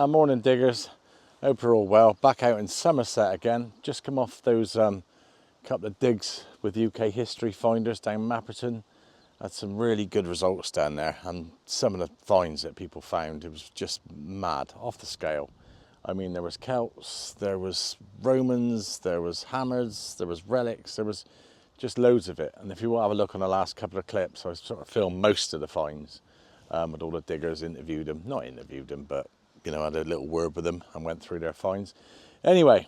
Morning diggers, hope you're all well. Back out in Somerset again, just come off those couple of digs with UK history finders down Mapperton. Had some really good results down there, and some of the finds that people found, it was just mad, off the scale. I mean, there was Celts, there was Romans, there was hammers, there was relics, there was just loads of it. And if you want to have a look on the last couple of clips, I sort of filmed most of the finds with all the diggers, interviewed them, not interviewed them, but you know, had a little word with them and went through their finds. Anyway,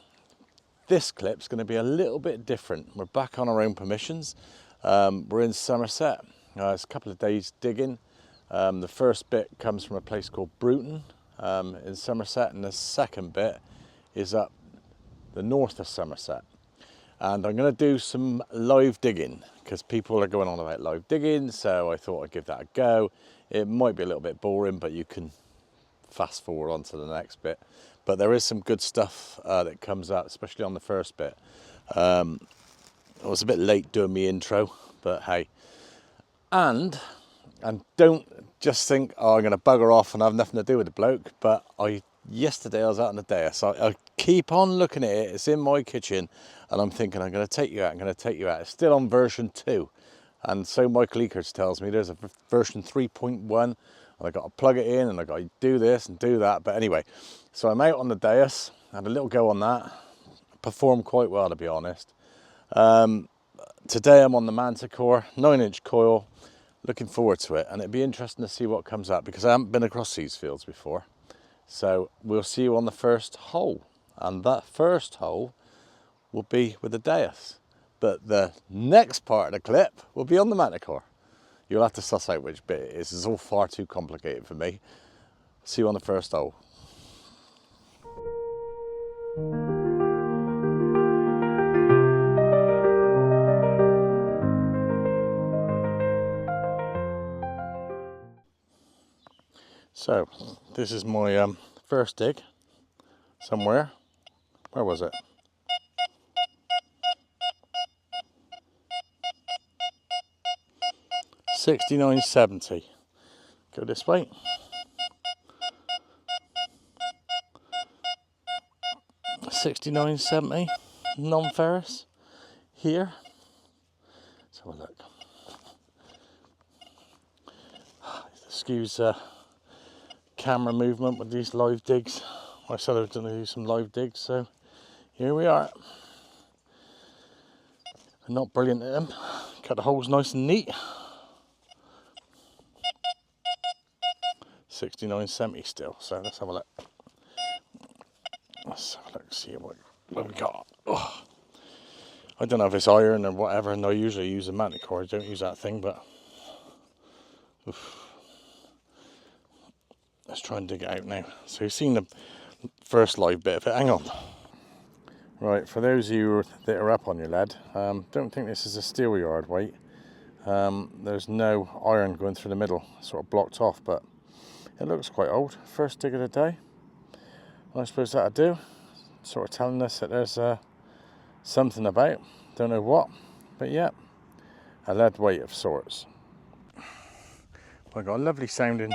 this clip's going to be a little bit different. We're back on our own permissions. We're in Somerset. It's a couple of days digging. The first bit comes from a place called Bruton in Somerset, and the second bit is up the north of Somerset. And I'm going to do some live digging because people are going on about live digging, so I thought I'd give that a go. It might be a little bit boring, but you can fast forward on to the next bit. But there is some good stuff that comes up, especially on the first bit. I was a bit late doing my intro, but hey. And don't just think, oh, I'm going to bugger off and have nothing to do with the bloke. But yesterday I was out on the Deus. I keep on looking at it. It's in my kitchen, and I'm thinking, I'm going to take you out. I'm going to take you out. It's still on version 2. And so Michael Eakers tells me there's a version 3.1. And I got to plug it in, and I got to do this and do that. But anyway, so I'm out on the Deus, had a little go on that. Performed quite well, to be honest. Today I'm on the Manticore, 9-inch coil. Looking forward to it, and it'd be interesting to see what comes up because I haven't been across these fields before. So we'll see you on the first hole, and that first hole will be with the Deus. But the next part of the clip will be on the Manticore. You'll have to suss out which bit it is. It's all far too complicated for me. See you on the first hole. So, this is my first dig somewhere. Where was it? $69.70. Go this way. $69.70. Non-ferrous. Here. Let's have a look. Excuse camera movement with these live digs. I said I was going to do some live digs, so here we are. I'm not brilliant at them. Cut the holes nice and neat. $69.70 still, so let's have a look. Let's have a look, see what we got. Oh. I don't know if it's iron or whatever, and I usually use a Manticore. I don't use that thing, but oof. Let's try and dig it out now. So you've seen the first live bit of it. Hang on. Right, for those of you that are up on your lead, don't think this is a steel yard weight. There's no iron going through the middle, sort of blocked off, but it looks quite old. First dig of the day. I suppose that'll do. Sort of telling us that there's something about. Don't know what, but yeah, a lead weight of sorts. I've got a lovely sounding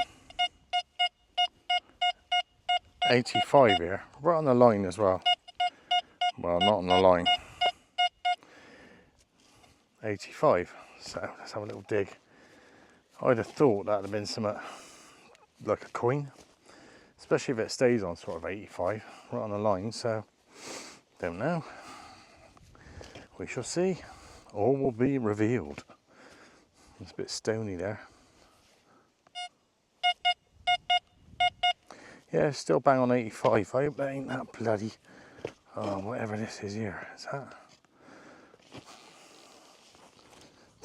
85 here, right on the line as well. Well, not on the line. 85. So let's have a little dig. I'd have thought that'd have been something like a coin, especially if it stays on sort of 85, right on the line. So don't know. We shall see. All will be revealed. It's a bit stony there. Yeah, still bang on 85. I hope that ain't that bloody, oh, whatever this is here. Is that?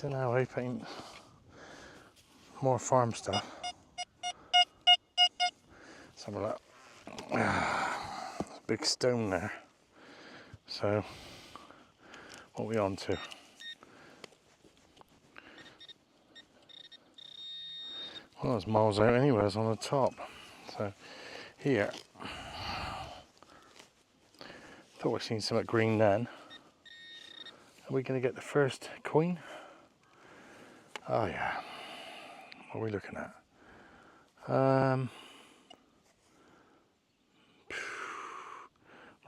Don't know, I hope it ain't more farm stuff. Let's have a look. There's a big stone there. So, what are we on to? Well, there's miles out anyways on the top. So, here. Thought we'd seen something green then. Are we going to get the first coin? Oh yeah. What are we looking at?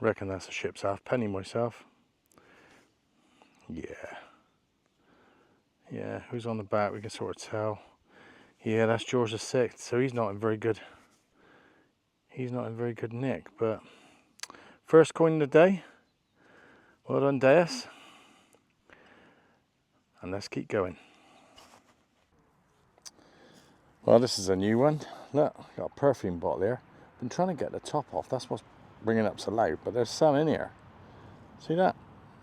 Reckon that's a ship's halfpenny myself. Yeah. Yeah, who's on the back? We can sort of tell. Yeah, that's George VI. So he's not in very good. He's not in very good nick. But first coin of the day. Well done, Deus. And let's keep going. Well, this is a new one. Look, got a perfume bottle here. Been trying to get the top off. That's what's bringing it up so loud. But there's some in here. See that?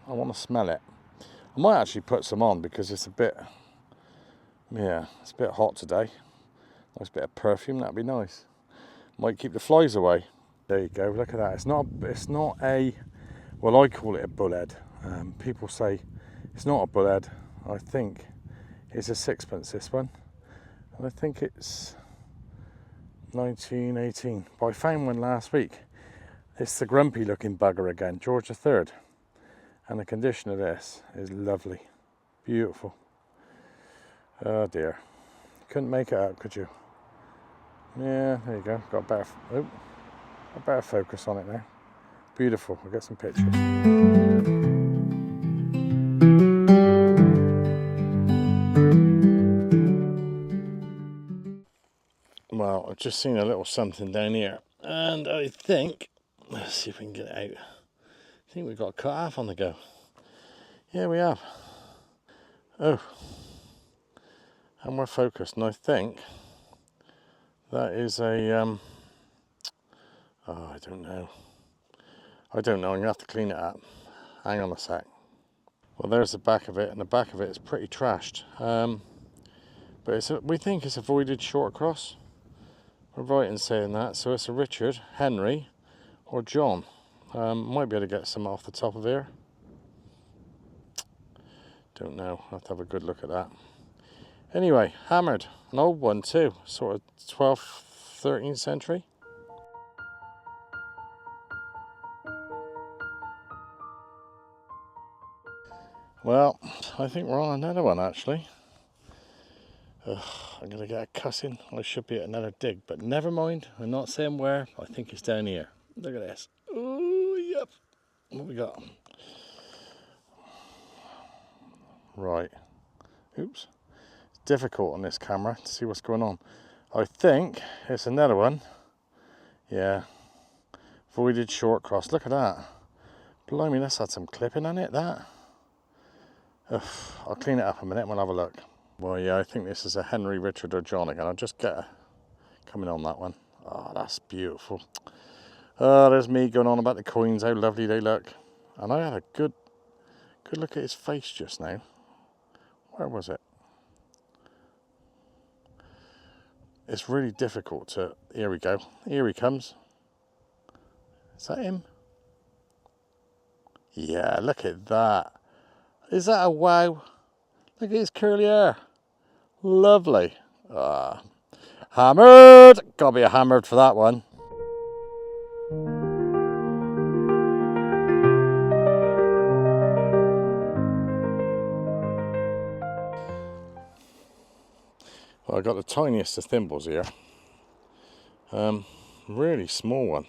I want to smell it. I might actually put some on because it's a bit, yeah, it's a bit hot today. Nice bit of perfume, that'd be nice. Might keep the flies away. There you go, look at that. It's not a, well, I call it a bullhead. People say it's not a bullhead. I think it's a sixpence, this one. And I think it's 1918. But I found one last week. It's the grumpy looking bugger again, George III. And the condition of this is lovely. Beautiful. Oh dear. Couldn't make it out, could you? Yeah, there you go. Got a better focus on it now. Beautiful. I'll get some pictures. Well, I've just seen a little something down here, and I think, let's see if we can get it out. I think we've got a cut half on the go. Yeah, we have. Oh, and we're focused, and I think that is a, oh, I don't know. I'm going to have to clean it up. Hang on a sec. Well, there's the back of it, and the back of it is pretty trashed. But we think it's a voided short cross. We're right in saying that. So it's a Richard, Henry, or John. Might be able to get some off the top of here. Don't know. I'll have to have a good look at that. Anyway, hammered. An old one too. Sort of 12th, 13th century. Well, I think we're on another one actually. I'm going to get a cussing. I should be at another dig, but never mind. I'm not saying where. I think it's down here. Look at this. Oh, yep. What we got? Right. Oops. It's difficult on this camera to see what's going on. I think it's another one. Yeah. Voided short cross. Look at that. Blimey, that's had some clipping on it, that. Ugh. I'll clean it up a minute and we'll have a look. Well, yeah, I think this is a Henry, Richard, or John again. I'll just get a coming on that one. Oh, that's beautiful. Oh, there's me going on about the coins, how lovely they look. And I had a good look at his face just now. Where was it? It's really difficult to... Here we go. Here he comes. Is that him? Yeah, look at that. Is that a wow? Look at his curly hair. Lovely. Ah, hammered. Gotta be a hammered for that one. Well, I got the tiniest of thimbles here. Really small one.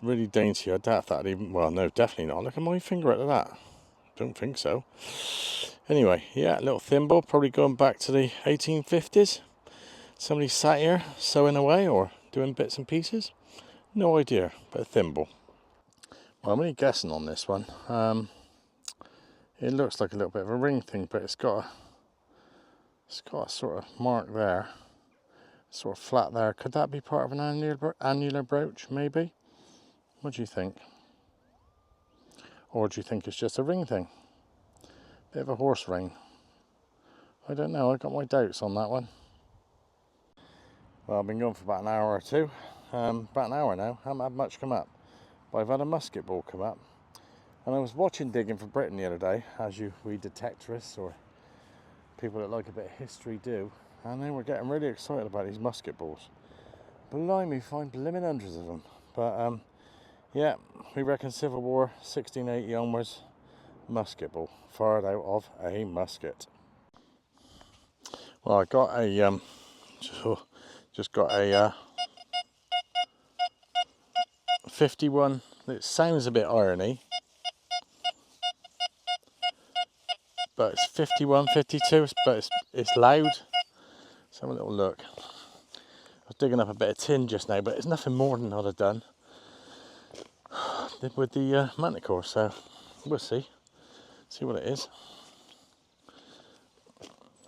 Really dainty. I doubt that even. Well, no, definitely not. Look at my finger at that. Don't think so. Anyway, yeah, little thimble, probably going back to the 1850s. Somebody sat here sewing away or doing bits and pieces. No idea, but a thimble. Well, I'm only guessing on this one. It looks like a little bit of a ring thing, but it's got a sort of mark there, sort of flat there. Could that be part of an annular brooch, maybe? What do you think? Or do you think it's just a ring thing? Bit of a horse ring. I don't know, I've got my doubts on that one. Well, I've been going for about an hour or two. About an hour now, haven't had much come up. But I've had a musket ball come up. And I was watching Digging for Britain the other day, as we detectorists or people that like a bit of history do. And they were getting really excited about these musket balls. Blimey, find blimmin' hundreds of them. But yeah, we reckon Civil War, 1680 onwards, musket ball. Fired out of a musket. Well, I got a, just got a 51. It sounds a bit irony, but it's 51, 52, but it's loud. Let's have a little look. I was digging up a bit of tin just now, but it's nothing more than I'd have done with the Manticore, so we'll see what it is.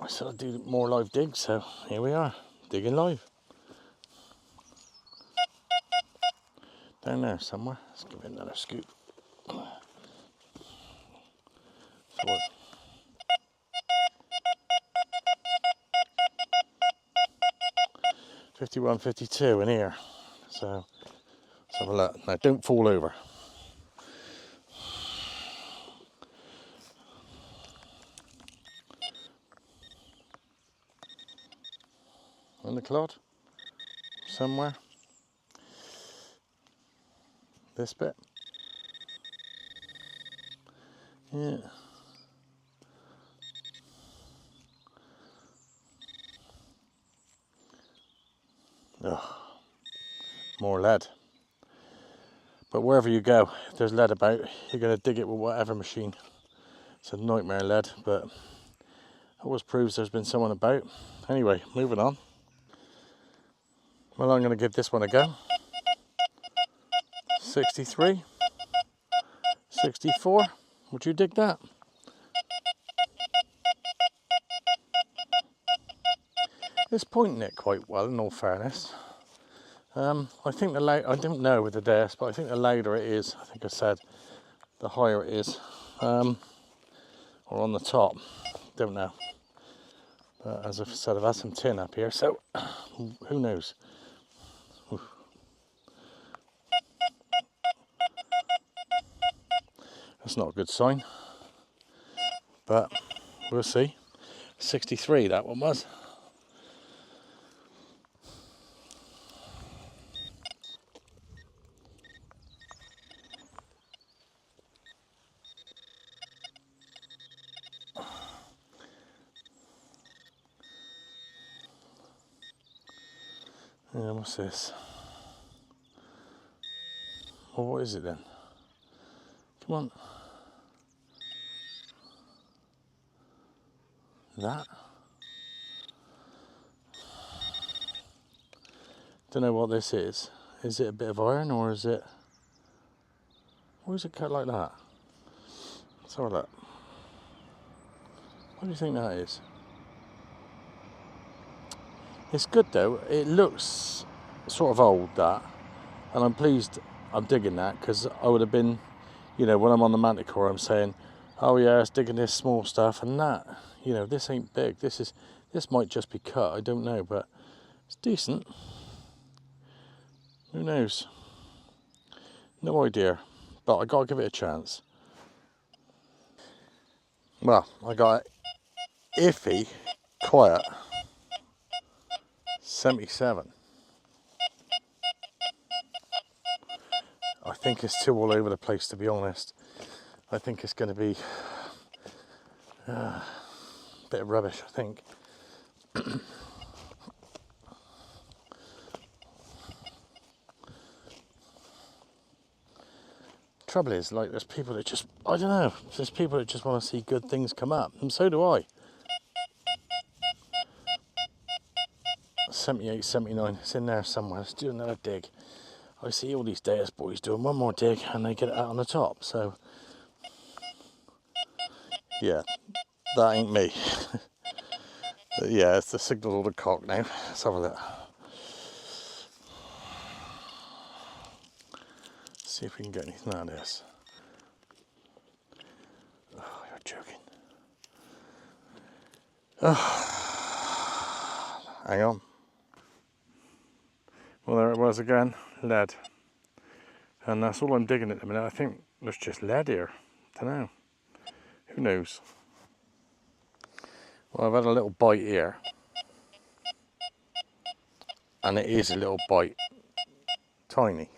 I said I'd do more live digs, so here we are, digging live. Down there somewhere. Let's give it another scoop. So 51, 52 in here. So let's have a look. Now don't fall over. On the clod somewhere. This bit. Yeah. Oh, more lead. But wherever you go, if there's lead about, you're going to dig it with whatever machine. It's a nightmare, lead, but always proves there's been someone about. Anyway, moving on. Well, I'm going to give this one a go. 63, 64. Would you dig that? It's pointing it quite well, in all fairness. I think I don't know with the Deus, but I think the louder it is, I think I said, the higher it is. Or on the top, don't know. But as I've said, I've had some tin up here, so who knows? Oof. That's not a good sign, but we'll see. 63 that one was. Yeah, what's this? Well, what is it then? Come on. That? Don't know what this is. Is it a bit of iron or is it... Why is it cut like that? Let's have a look. What do you think that is? It's good though. It looks sort of old, that. And I'm pleased I'm digging that, because I would have been, you know, when I'm on the Manticore, I'm saying, oh yeah, it's digging this small stuff and that. You know, this ain't big. This might just be cut. I don't know, but it's decent. Who knows? No idea. But I gotta give it a chance. Well, I got iffy, quiet, 77. I think it's too all over the place, to be honest. I think it's going to be a bit of rubbish, I think. Trouble is, like, there's people that just, I don't know, there's people that just want to see good things come up, and so do I. 78, 79, it's in there somewhere. Let's do another dig. I see all these Deus boys doing one more dig and they get it out on the top, so yeah, that ain't me. Yeah, it's the signal of the cock now. Let's have a look. See if we can get anything out of this. Oh, you're joking. Oh. Hang on. Well, there it was again, lead. And that's all I'm digging at the minute. I think there's just lead here. Don't know. Who knows? Well, I've had a little bite here. And it is a little bite. Tiny.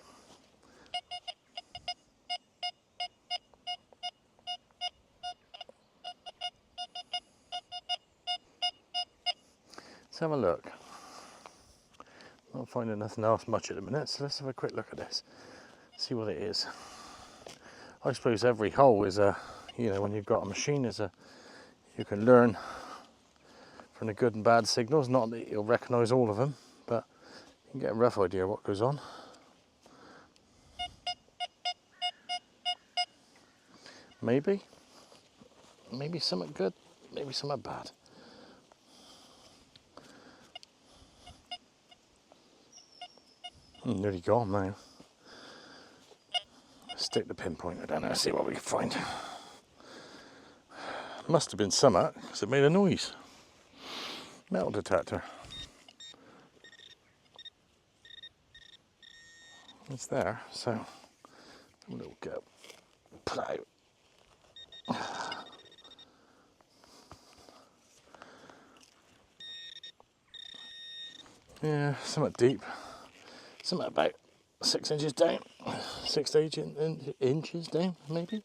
Let's have a look. Not finding nothing else much at the minute, so let's have a quick look at this. see what it is. I suppose every hole is a, you know, when you've got a machine, is a, you can learn from the good and bad signals. Not that you'll recognise all of them, but you can get a rough idea of what goes on. Maybe something good, maybe something bad. Nearly gone now. Stick the pinpointer down there, see what we can find. Must have been something, because it made a noise. Metal detector. It's there, so a little go. Plow. Yeah, something deep. Something about 6 inches down. 6 to 8 inches down, maybe.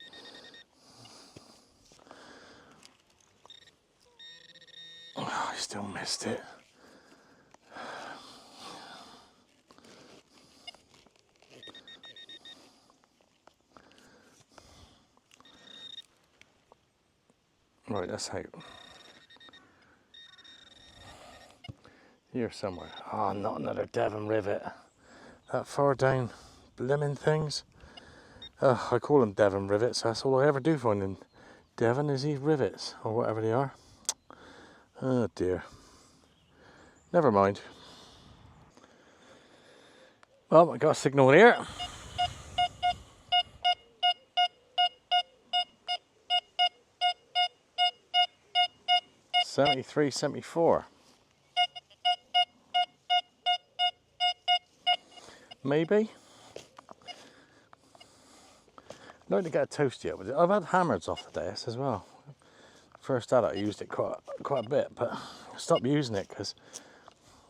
Oh, I still missed it. Right, that's out. Here somewhere. Oh, not another Devon rivet. That far down. Blimmin' things. I call them Devon rivets. That's all I ever do find in Devon is these rivets, or whatever they are. Oh dear. Never mind. Well, I got a signal here. 73, 74. Maybe. I'd like to get a toasty up with it. I've had hammers off the Deus as well. First had it, I used it quite a bit, but I stopped using it because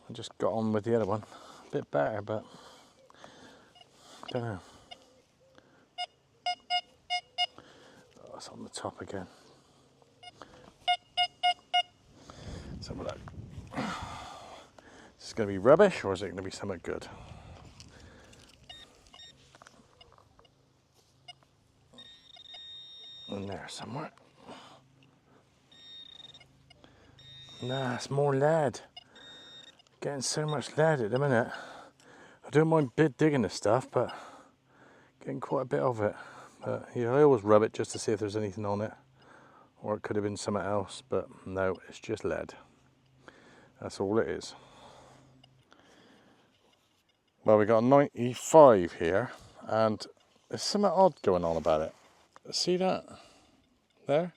I just got on with the other one. A bit better, but I don't know. Oh, it's on the top again. Let's have a look. Is this going to be rubbish or is it going to be something good? In there somewhere. Nah, it's more lead. Getting so much lead at the minute. I don't mind digging this stuff, but getting quite a bit of it. But yeah, I always rub it just to see if there's anything on it. Or it could have been something else, but no, it's just lead. That's all it is. Well, we got a 95 here, and there's something odd going on about it. See that? There?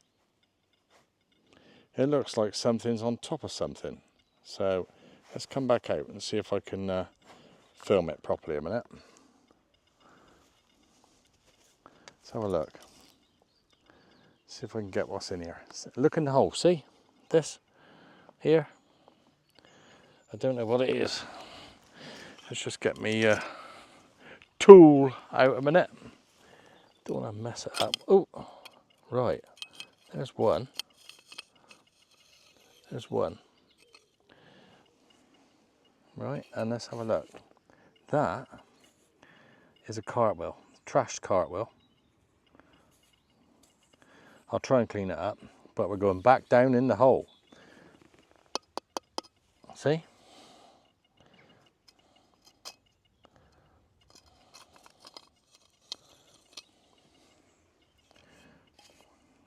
It looks like something's on top of something. So let's come back out and see if I can film it properly a minute. Let's have a look. See if I can get what's in here. Look in the hole, see? This? Here? I don't know what it is. Let's just get me tool out a minute. Don't want to mess it up. Oh, right. There's one. There's one. Right, and let's have a look. That is a cartwheel, trashed cartwheel. I'll try and clean it up, but we're going back down in the hole. See?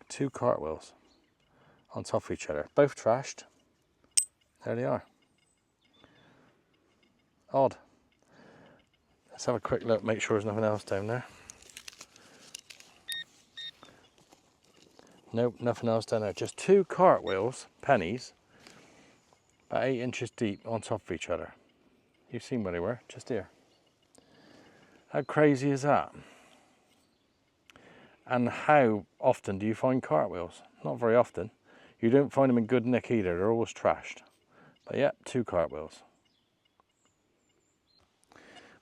Two cartwheels on top of each other, both trashed. There they are. Odd. Let's have a quick look, make sure there's nothing else down there. Nope, nothing else down there. Just two cartwheels, pennies, about 8 inches deep on top of each other. You've seen where they were, just here. How crazy is that? And how often do you find cartwheels? Not very often. You don't find them in good nick either, they're always trashed. But yeah, two cartwheels.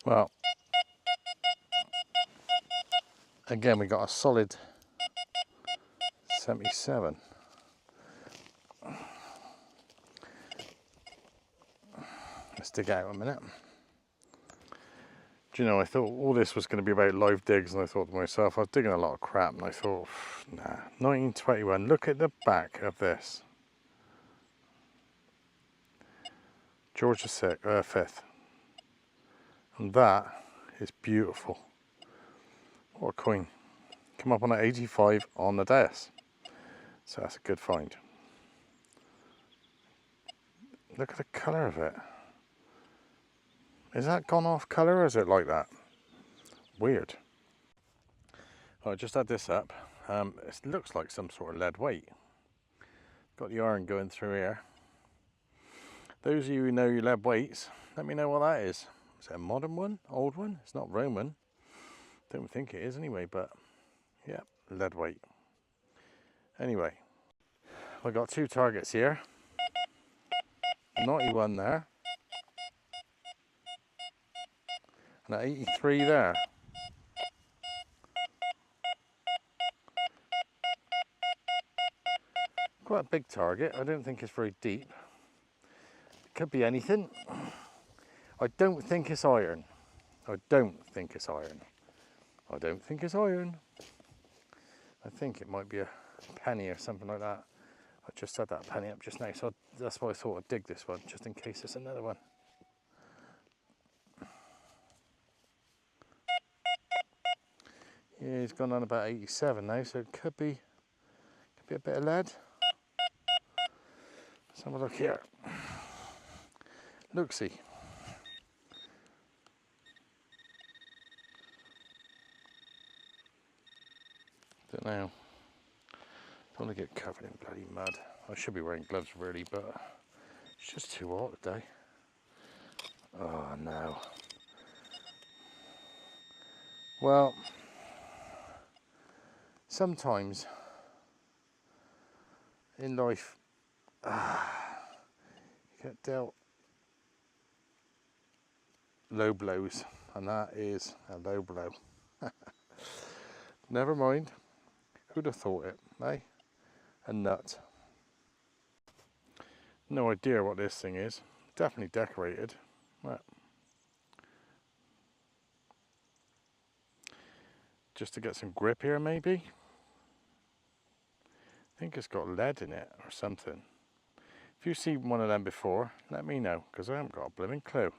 Well, again, we got a solid 77. Let's dig out a minute. Do you know, I thought all this was going to be about live digs, and I thought to myself, I was digging a lot of crap, and I thought, nah, 1921, look at the back of this. George the Fifth. And that is beautiful. What a coin. Come up on an 85 on the Deus. So that's a good find. Look at the colour of it. Is that gone off colour, or is it like that? Weird. I just had this up. It looks like some sort of lead weight. Got the iron going through here. Those of you who know your lead weights, let me know what that is. Is it a modern one? Old one? It's not Roman. Don't think it is anyway, but yeah, lead weight. Anyway, I've got two targets here. 91 there. And at 83 there. Quite a big target. I don't think it's very deep. It could be anything. I don't think it's iron. I don't think it's iron. I don't think it's iron. I think it might be a penny or something like that. I just had that penny up just now, so that's why I thought I'd dig this one, just in case it's another one. Yeah, he's gone on about 87 now, so it could be a bit of lead. Let's have a look here. Look-see. Don't know. Don't want to get covered in bloody mud. I should be wearing gloves really, but it's just too hot today. Oh no. Well, sometimes in life you get dealt low blows, and that is a low blow. Never mind. Who'd have thought it, eh? A nut. No idea what this thing is. Definitely decorated. Right. Just to get some grip here, maybe. I think it's got lead in it or something. If you've seen one of them before, let me know, because I haven't got a blooming clue.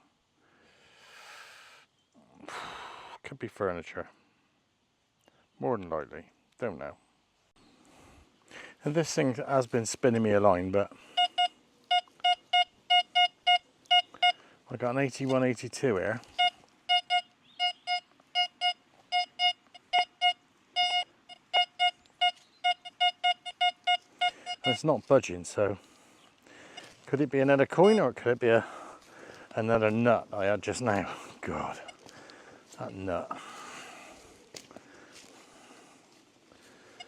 Could be furniture. More than likely. Don't know. And this thing has been spinning me a line, but I got an 81, 82 here. And it's not budging, so could it be another coin, or could it be another nut I had just now? God, that nut.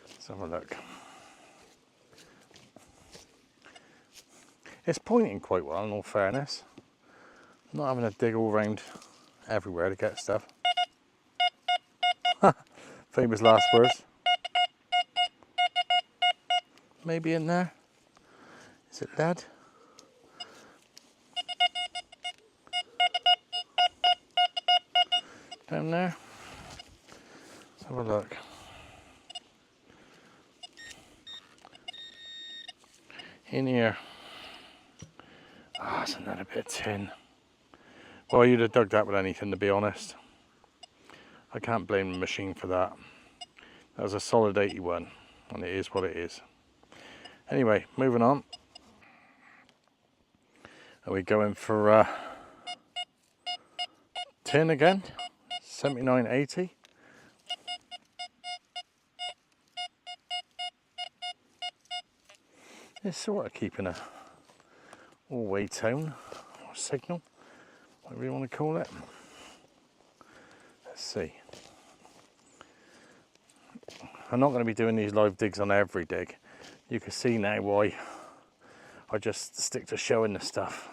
Let's have a look. It's pointing quite well, in all fairness. I'm not having to dig all round everywhere to get stuff. Famous last words. Maybe in there. Is it lead? Down there. Let's have a look. In here. Ah, it's another bit of tin. Well, you'd have dug that with anything, to be honest. I can't blame the machine for that. That was a solid 81, and it is what it is. Anyway, moving on. Are we going for tin again? 79.80. It's sort of keeping a all-way tone or signal, whatever you want to call it. Let's see. I'm not going to be doing these live digs on every dig. You can see now why I just stick to showing the stuff.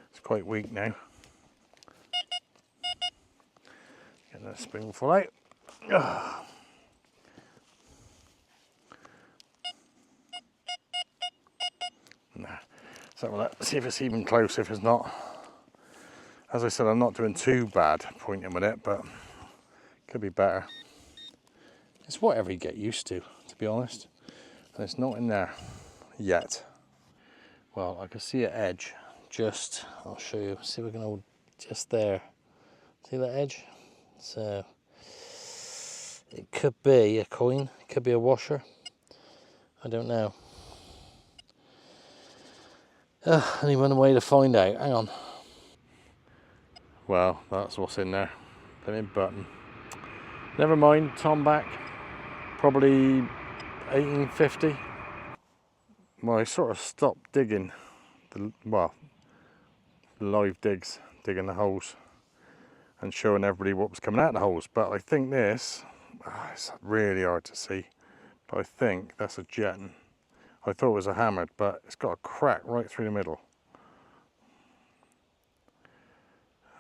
It's quite weak now. Getting that spoonful out. Ugh. So let's see if it's even close. If it's not, as I said, I'm not doing too bad pointing with it, but could be better. It's whatever you get used to be honest. And it's not in there yet. Well, I can see an edge just, I'll show you, see if we can hold just there. See that edge? So it could be a coin, it could be a washer. I don't know. Only one way to find out. Hang on. Well, that's what's in there. Blimmin' button. Never mind, Tom back. Probably 1850. Well, I sort of stopped digging the live digs, digging the holes and showing everybody what was coming out of the holes. But I think this, it's really hard to see, but I think that's a jetton. I thought it was a hammered, but it's got a crack right through the middle.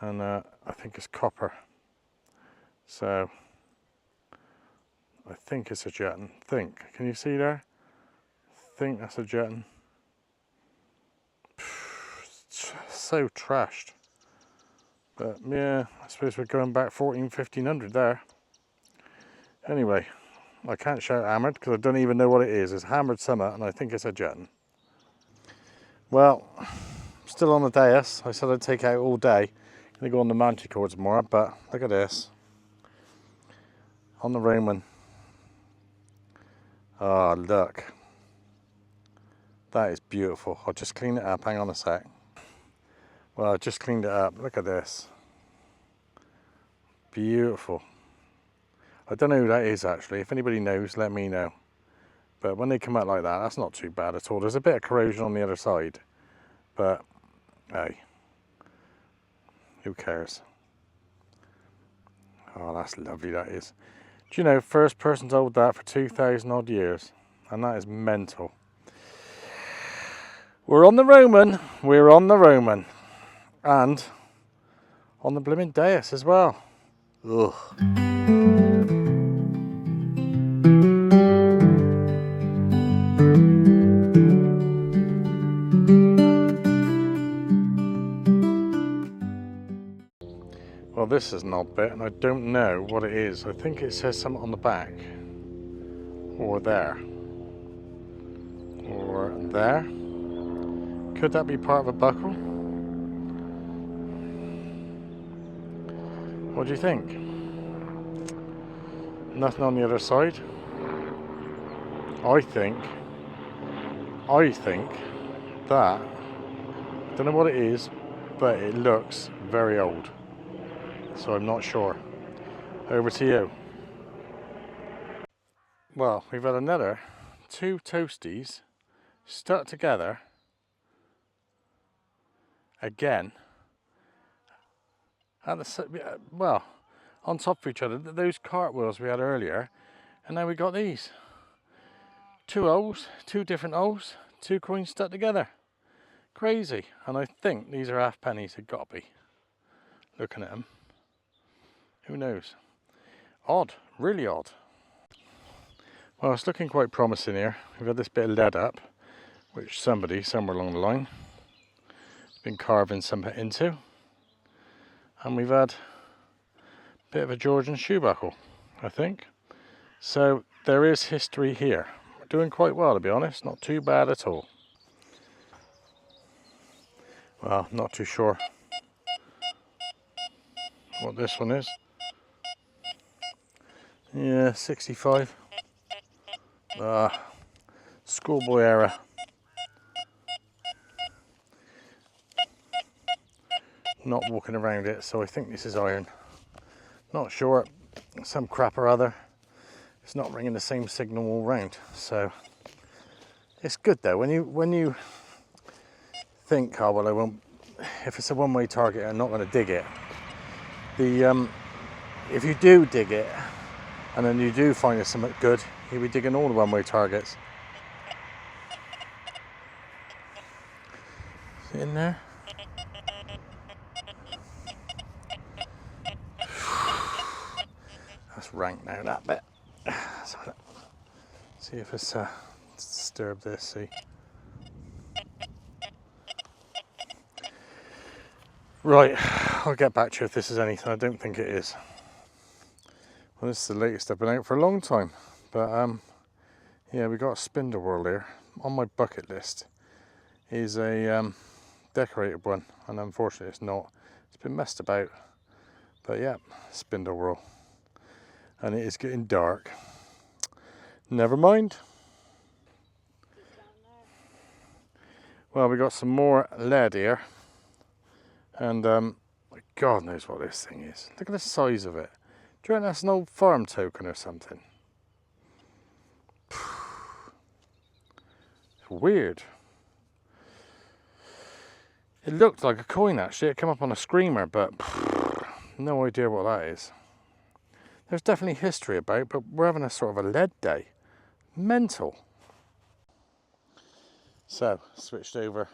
And I think it's copper. So I think it's a jetton. Can you see there? I think that's a jetton. So trashed. But yeah, I suppose we're going back 1500 there. Anyway, I can't shout hammered because I don't even know what it is. It's hammered something and I think it's a jetton. Well, still on the Deus. I said I'd take out all day. I'm going to go on the Manticore tomorrow, but look at this. On the Roman. Oh, look. That is beautiful. I'll just clean it up. Hang on a sec. Well, I just cleaned it up. Look at this. Beautiful. I don't know who that is actually. If anybody knows, let me know. But when they come out like that, that's not too bad at all. There's a bit of corrosion on the other side. But, hey. Who cares? Oh, that's lovely, that is. Do you know, first person to hold that for 2,000 odd years. And that is mental. We're on the Roman. We're on the Roman. And on the blimmin' Deus as well. Ugh. Well, this is an odd bit, and I don't know what it is. I think it says something on the back. Or there. Or there. Could that be part of a buckle? What do you think? Nothing on the other side? I think that, don't know what it is, but it looks very old. So I'm not sure. Over to you. Well, we've had another 2 toasties stuck together again at the, well, on top of each other. Those cartwheels we had earlier, and now we got these 2 O's, 2 different O's, 2 coins stuck together. Crazy. And I think these are half pennies. They've got to be. Looking at them, who knows? Odd, really odd. Well, it's looking quite promising here. We've had this bit of lead up, which somebody somewhere along the line has been carving something into. And we've had a bit of a Georgian shoe buckle, I think. So there is history here. We're doing quite well, to be honest. Not too bad at all. Well, not too sure what this one is. Yeah, 65. Schoolboy era. Not walking around it, so I think this is iron. Not sure, some crap or other. It's not ringing the same signal all round, so it's good though. When you think, oh well, I won't. If it's a one-way target, I'm not going to dig it. If you do dig it, and then you do find it something good, you'll be digging all the one-way targets. Is it in there? That's rank now, that bit. So, see if it's disturbed this, see. Right, I'll get back to you if this is anything. I don't think it is. Well, this is the latest I've been out for a long time. But yeah, we got a spindle whorl here. On my bucket list is a decorated one, and unfortunately it's not. It's been messed about. But yeah, spindle whorl. And it is getting dark. Never mind. Well, we got some more lead here. And God knows what this thing is. Look at the size of it. Do you reckon that's an old farm token or something? It's weird. It looked like a coin actually. It came up on a screamer, but no idea what that is. There's definitely history about, but we're having a sort of a lead day. Mental. So, switched over.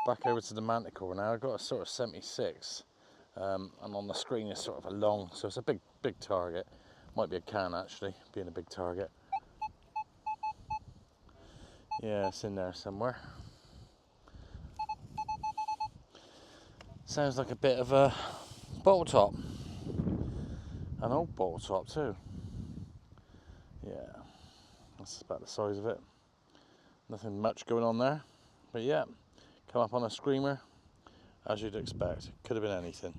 Back over to the Manticore now. I've got a sort of 76, and on the screen is sort of a long, so it's a big target. Might be a can actually, being a big target. Yeah, it's in there somewhere. Sounds like a bit of a bottle top. An old bottle top too. Yeah, that's about the size of it. Nothing much going on there, but yeah. Come up on a screamer, as you'd expect. Could have been anything.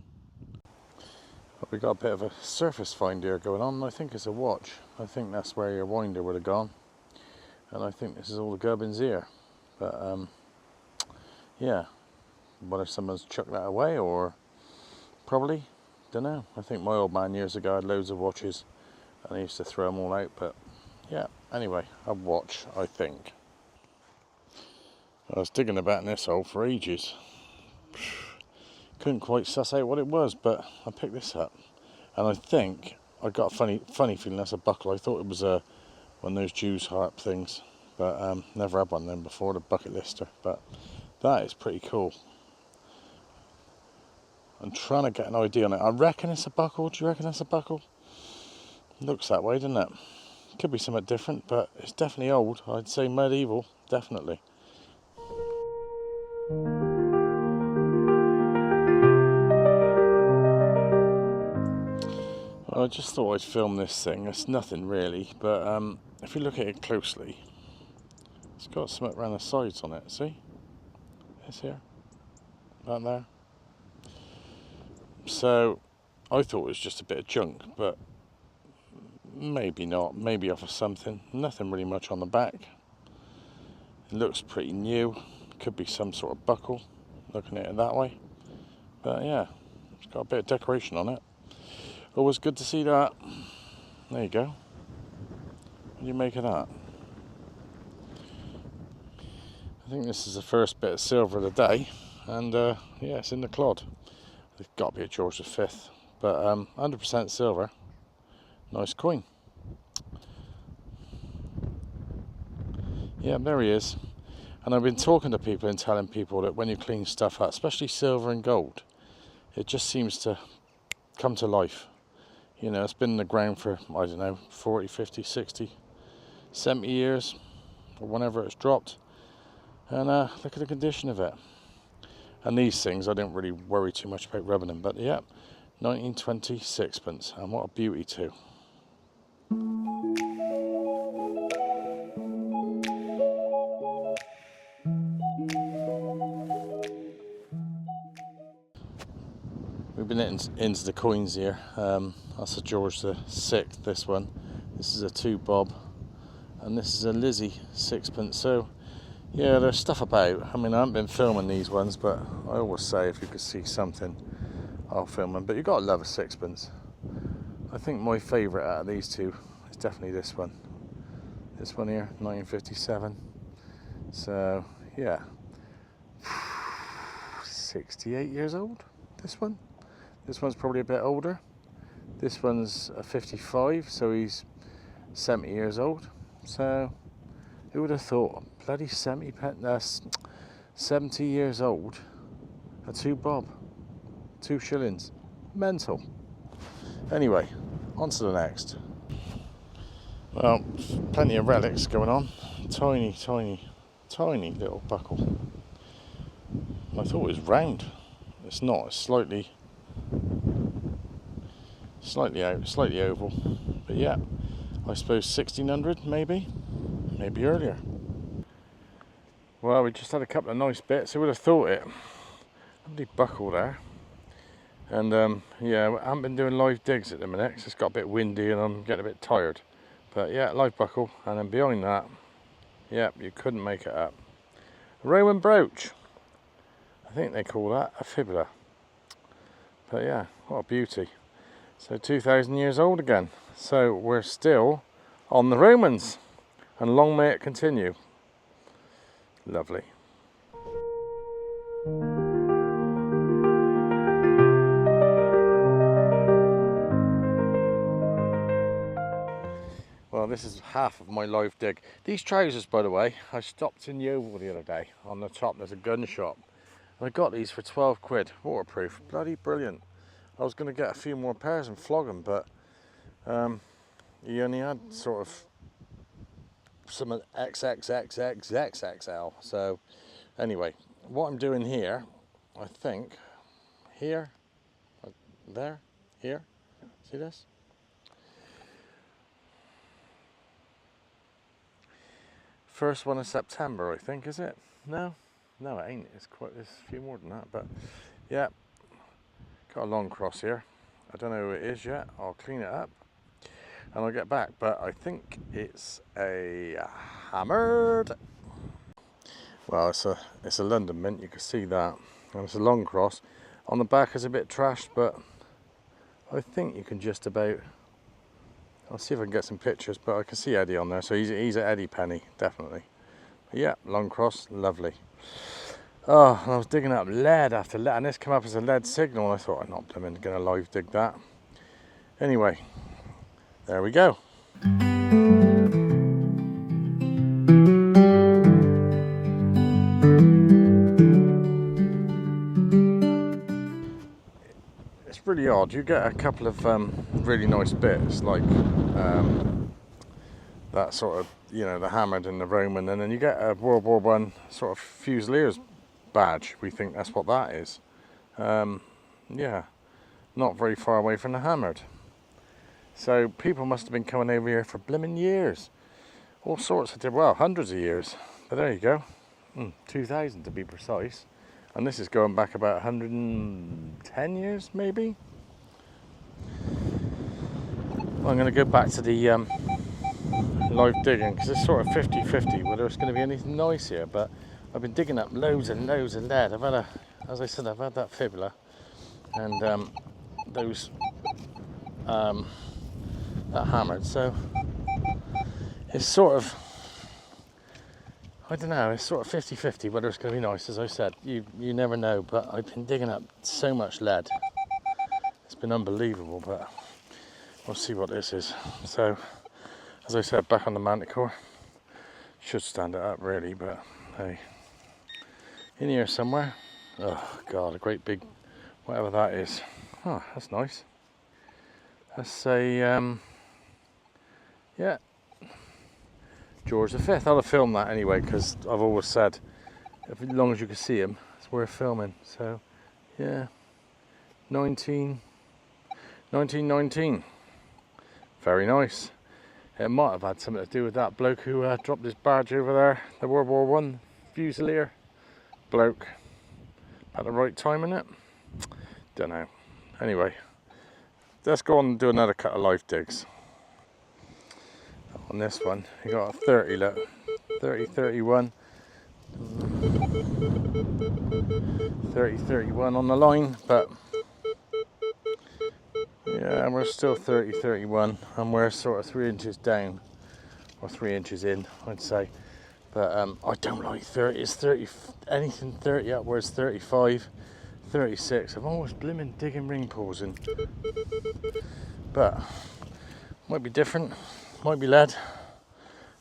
But we got a bit of a surface find here going on. I think it's a watch. I think that's where your winder would have gone. And I think this is all the gubbins here. But yeah, whether someone's chucked that away or probably, don't know. I think my old man years ago had loads of watches and I used to throw them all out. But yeah, anyway, a watch, I think. I was digging about in this hole for ages. Couldn't quite suss out what it was, but I picked this up. And I think I got a funny feeling that's a buckle. I thought it was one of those Jew's harp things, but never had one of them before, the bucket lister. But that is pretty cool. I'm trying to get an idea on it. I reckon it's a buckle. Do you reckon it's a buckle? Looks that way, doesn't it? Could be something different, but it's definitely old. I'd say medieval, definitely. Well, I just thought I'd film this thing. It's nothing really, but if you look at it closely, it's got something around the sides on it. See? It's here, that there. So I thought it was just a bit of junk, but maybe not. Maybe off of something. Nothing really much on the back. It looks pretty new. Could be some sort of buckle, looking at it that way. But yeah, it's got a bit of decoration on it. Always good to see that. There you go. What do you make of that? I think this is the first bit of silver of the day, and yeah, it's in the clod. It's got to be a George V, but 100% silver. Nice coin. Yeah, there he is. And I've been talking to people and telling people that when you clean stuff up, especially silver and gold, it just seems to come to life. You know, it's been in the ground for, I don't know, 40, 50, 60, 70 years, or whenever it's dropped. And look at the condition of it. And these things, I don't really worry too much about rubbing them, but yeah, 1920 sixpence, and what a beauty too. We've been into the coins here. That's a George VI, this one. This is a 2 bob, and this is a Lizzie sixpence. So yeah, there's stuff about. I mean, I haven't been filming these ones, but I always say if you could see something, I'll film them. But you've got to love a sixpence. I think my favourite out of these two is definitely this one. This one here, 1957. So yeah, 68 years old, this one. This one's probably a bit older. This one's a 55, so he's 70 years old. So who would have thought? Bloody 70 years old, a 2 bob, 2 shillings. Mental. Anyway, on to the next. Well, plenty of relics going on. Tiny little buckle. I thought it was round. It's not. It's slightly oval. But yeah, I suppose 1600 maybe earlier. Well, we just had a couple of nice bits. Who would have thought it? Lovely buckle there. And yeah, I haven't been doing live digs at the minute because it's got a bit windy and I'm getting a bit tired. But yeah, live buckle, and then behind that, yeah, you couldn't make it up. Roman brooch. I think they call that a fibula. But yeah, what a beauty. So 2,000 years old again. So we're still on the Romans, and long may it continue. Lovely. Well, this is half of my live dig. These trousers, by the way, I stopped in Yeovil the other day. On the top there's a gun shop. And I got these for 12 quid, waterproof. Bloody brilliant. I was going to get a few more pairs and flog them, but he only had sort of some XXXXXXL. So anyway, what I'm doing here, I think, here, there, here, see this? First one of September, I think, is it? No, it ain't. It's a few more than that, but yeah, got a long cross here. I don't know who it is yet. I'll clean it up and I'll get back, but I think it's a hammered. Well, it's a London mint, you can see that, and it's a long cross. On the back is a bit trashed, but I think you can just about. I'll see if I can get some pictures, but I can see Eddie on there, so he's an Eddie penny, definitely. But yeah, long cross, lovely. Oh, and I was digging up lead after lead, and this came up as a lead signal, and I thought, I'm not going to live dig that. Anyway, there we go. It's really odd. You get a couple of really nice bits, like that sort of, you know, the hammered and the Roman, and then you get a World War I sort of Fusiliers badge. We think that's what that is. Yeah, not very far away from the hammered. So people must have been coming over here for blimmin' years. All sorts of, well, hundreds of years. But there you go. 2,000 to be precise. And this is going back about 110 years, maybe. Well, I'm going to go back to the live digging, because it's sort of 50-50 whether it's going to be anything nice here. But I've been digging up loads and loads of lead. I've had as I said, I've had that fibula and those that hammered. So it's sort of, I don't know, it's sort of 50-50 whether it's going to be nice. As I said, you never know, but I've been digging up so much lead. It's been unbelievable, but we'll see what this is. So, as I said, back on the Manticore. Should stand it up really, but hey. In here somewhere. Oh God, a great big, whatever that is. Oh, that's nice. That's a, yeah, George V. I'll have filmed that anyway, because I've always said, as long as you can see him, it's worth filming. So, yeah, 1919. Very nice. It might have had something to do with that bloke who dropped his badge over there, the World War I Fusilier bloke. At the right time, innit? Don't know. Anyway, let's go on and do another cut of live digs. On this one, you got a 30, look. 30, 31. 30, 31 on the line, but yeah, we're still 30, 31, and we're sort of 3 inches down, or 3 inches in, I'd say. But I don't like 30, it's 30, anything 30 upwards, 35, 36. I'm always blimmin' digging ring pools in. But, might be different, might be lead,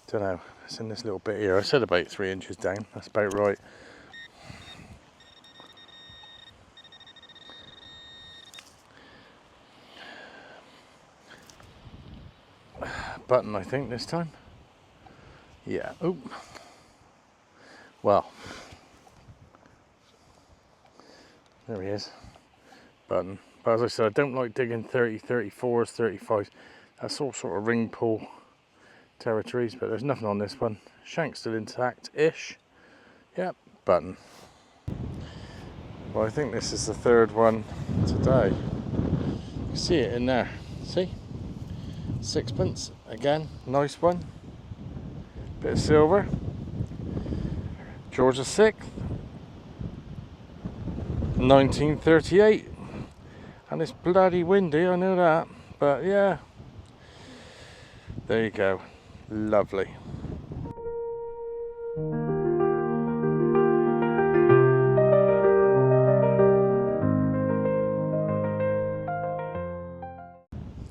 don't know. It's in this little bit here. I said about 3 inches down, that's about right. Button, I think, this time. Yeah, oop. Well, There he is. Button. But as I said, I don't like digging 30, 34s, 35s. That's all sort of ring pull territories, but there's nothing on this one. Shank's still intact-ish. Yep, button. Well, I think this is the third one today. You can see it in there. See? Sixpence. Again, nice one. Bit of silver. George VI. 1938. And it's bloody windy, I know that. But yeah. There you go. Lovely.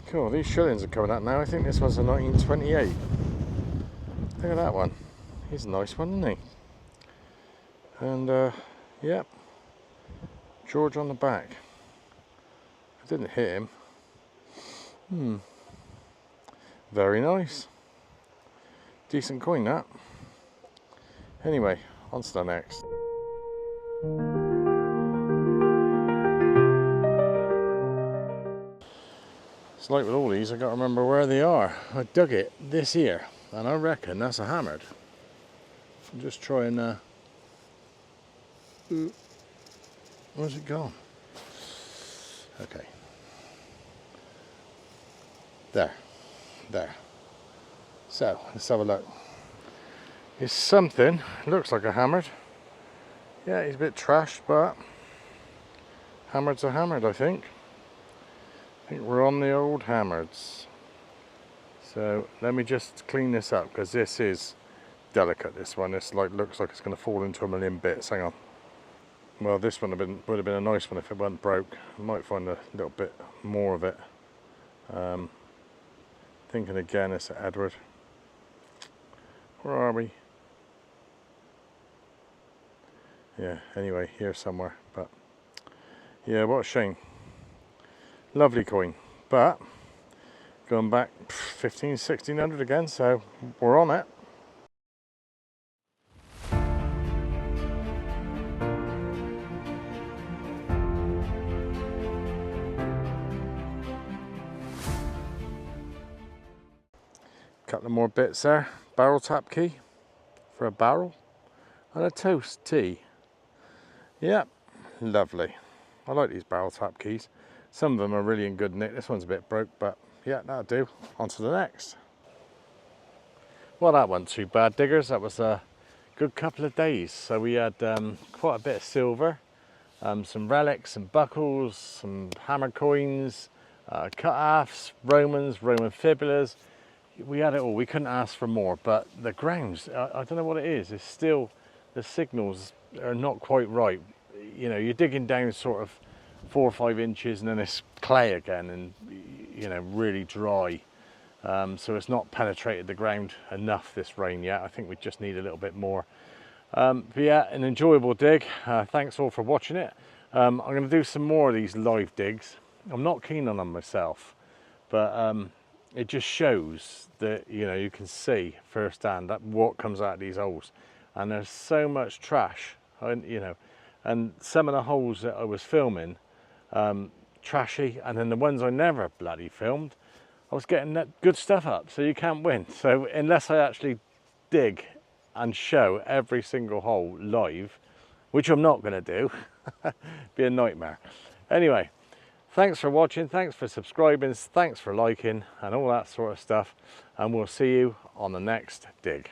Cool, these shillings are coming up now. I think this one's a 1928. Look at that one. He's a nice one, isn't he? And yeah, George on the back. I didn't hit him. Very nice. Decent coin, that. Anyway, on to the next. It's like with all these, I've got to remember where they are. I dug it this year, and I reckon that's a hammered. I'm just trying. Where's it gone? Okay. There. So, let's have a look. It's something, looks like a hammered. Yeah, he's a bit trashed, but hammereds are hammered, I think. I think we're on the old hammereds. So, let me just clean this up, because this is delicate, this one. This looks like it's going to fall into a million bits. Hang on. Well, this one would have been a nice one if it wasn't broke. I might find a little bit more of it. Thinking again, it's Edward. Where are we? Yeah, anyway, here somewhere. But yeah, what a shame. Lovely coin. But going back 15, 1600 again, so we're on it. Couple of more bits there. Barrel tap key for a barrel and a toast tea. Yep, lovely. I like these barrel tap keys. Some of them are really in good nick. This one's a bit broke, but yeah, that'll do. On to the next. Well, that wasn't too bad, diggers. That was a good couple of days. So we had quite a bit of silver, some relics, some buckles, some hammer coins, cut-offs, Roman fibulas. We had it all. We couldn't ask for more, but the grounds, I don't know what it is. It's still, the signals are not quite right. You know, you're digging down sort of 4 or 5 inches and then it's clay again and, you know, really dry. So it's not penetrated the ground enough this rain yet. I think we just need a little bit more. But yeah, an enjoyable dig. Thanks all for watching it. I'm going to do some more of these live digs. I'm not keen on them myself, but it just shows that, you know, you can see firsthand that what comes out of these holes, and there's so much trash, you know, and some of the holes that I was filming, trashy, and then the ones I never bloody filmed, I was getting that good stuff up. So you can't win. So unless I actually dig and show every single hole live, which I'm not going to do, be a nightmare. Anyway, thanks for watching, thanks for subscribing, thanks for liking and all that sort of stuff, and we'll see you on the next dig.